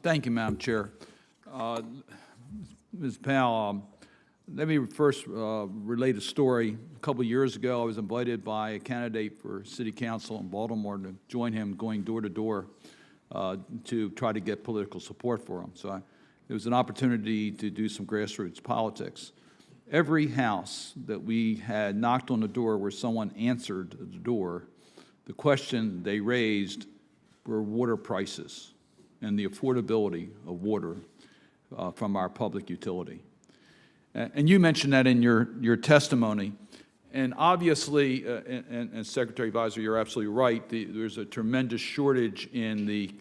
Thank you, Madam Chair. Ms. Powell, let me first relate a story. A couple of years ago, I was invited by a candidate for City Council in Baltimore to join him going door to door to try to get political support for him. So it was an opportunity to do some grassroots politics. Every house that we had knocked on the door where someone answered the door, the question they raised were water prices and the affordability of water from our public utility. And you mentioned that in your testimony. And obviously, and Secretary Advisor, you're absolutely right, there's a tremendous shortage in the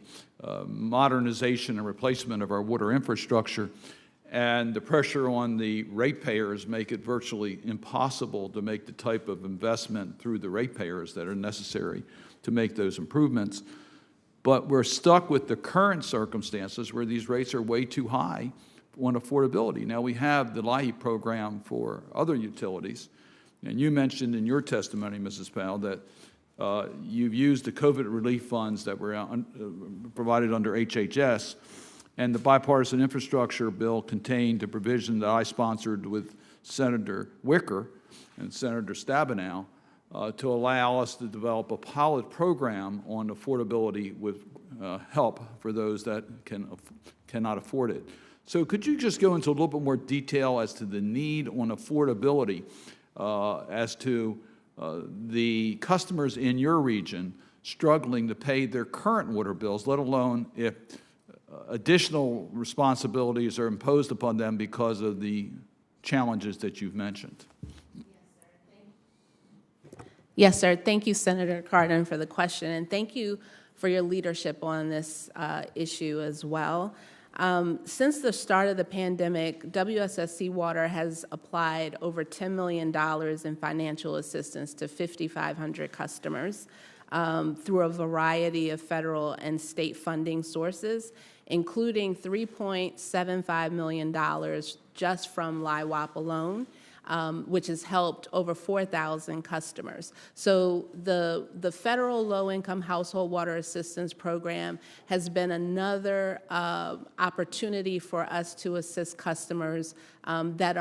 modernization and replacement of our water infrastructure. And the pressure on the ratepayers make it virtually impossible to make the type of investment through the ratepayers that are necessary to make those improvements. But we're stuck with the current circumstances where these rates are way too high on affordability. Now, we have the LIHEAP program for other utilities, and you mentioned in your testimony, Mrs. Powell, that you've used the COVID relief funds that were provided under HHS, and the bipartisan infrastructure bill contained a provision that I sponsored with Senator Wicker and Senator Stabenow to allow us to develop a pilot program on affordability with help for those that cannot afford it. So could you just go into a little bit more detail as to the need on affordability as to the customers in your region struggling to pay their current water bills, let alone if additional responsibilities are imposed upon them because of the challenges that you've mentioned? Yes, sir. Thank you, Senator Cardin, for the question, and thank you for your leadership on this issue as well. Since the start of the pandemic, WSSC Water has applied over $10 million in financial assistance to 5,500 customers through a variety of federal and state funding sources, including $3.75 million just from LIHWAP alone, which has helped over 4,000 customers. So the federal low-income household water assistance program has been another opportunity for us to assist customers that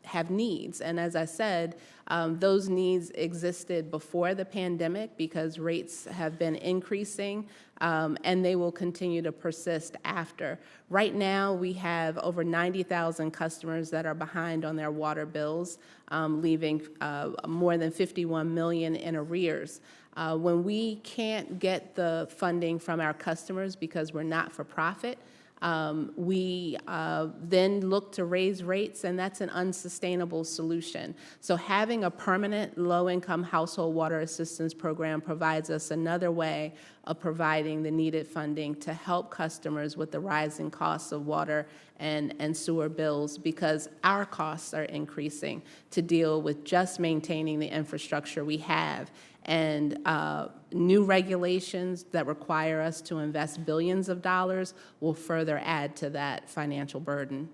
have needs. And as I said, those needs existed before the pandemic because rates have been increasing, and they will continue to persist after. Right now, we have over 90,000 customers that are behind on their water bills, leaving more than 51 million in arrears. When we can't get the funding from our customers because we're not for profit, we then look to raise rates, and that's an unsustainable solution. So having a permanent low-income household water assistance program provides us another way of providing the needed funding to help customers with the rising costs of water and sewer bills, because our costs are increasing to deal with just maintaining the infrastructure we have. And new regulations that require us to invest billions of dollars will further add to that financial burden.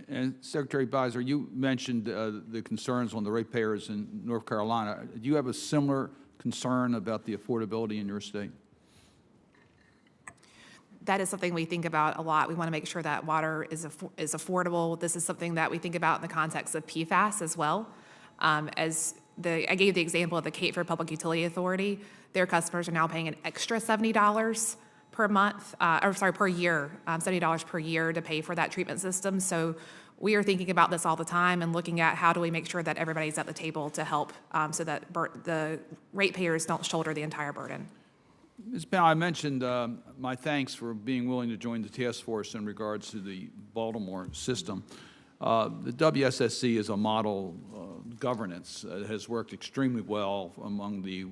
And Secretary Advisor, you mentioned the concerns on the ratepayers in North Carolina. Do you have a similar concern about the affordability in your state? That is something we think about a lot. We want to make sure that water is affordable. This is something that we think about in the context of PFAS as well. I gave the example of the Cape Fear Public Utility Authority. Their customers are now paying an extra $70 per month, per year, $70 per year to pay for that treatment system. So we are thinking about this all the time and looking at how do we make sure that everybody's at the table to help so that the ratepayers don't shoulder the entire burden. Ms. Powell, I mentioned my thanks for being willing to join the task force in regards to the Baltimore system. The WSSC is a model governance. It has worked extremely well among the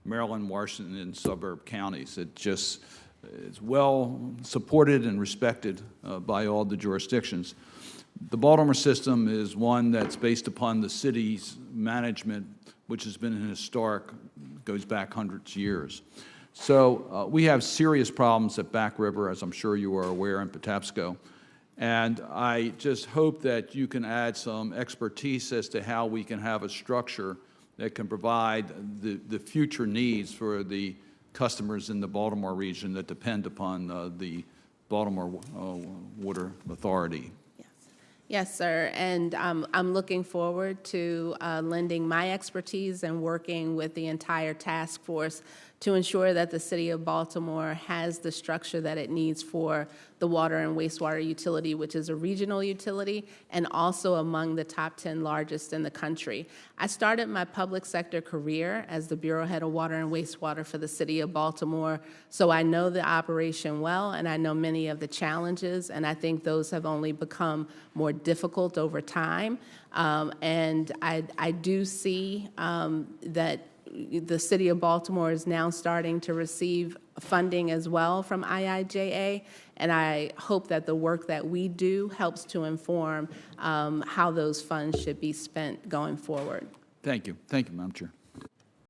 Maryland, Washington, and suburb counties. It just is well supported and respected by all the jurisdictions. The Baltimore system is one that's based upon the city's management, which has been historic, goes back hundreds of years. So we have serious problems at Back River, as I'm sure you are aware, in Patapsco. And I just hope that you can add some expertise as to how we can have a structure that can provide the future needs for the customers in the Baltimore region that depend upon the Baltimore Water Authority. Yes, sir, and I'm looking forward to lending my expertise and working with the entire task force to ensure that the city of Baltimore has the structure that it needs for the water and wastewater utility, which is a regional utility and also among the top 10 largest in the country. I started my public sector career as the Bureau Head of Water and Wastewater for the city of Baltimore, so I know the operation well and I know many of the challenges, and I think those have only become more difficult over time. And I do see that the city of Baltimore is now starting to receive funding as well from IIJA, and I hope that the work that we do helps to inform how those funds should be spent going forward. Thank you. Thank you, Madam Chair.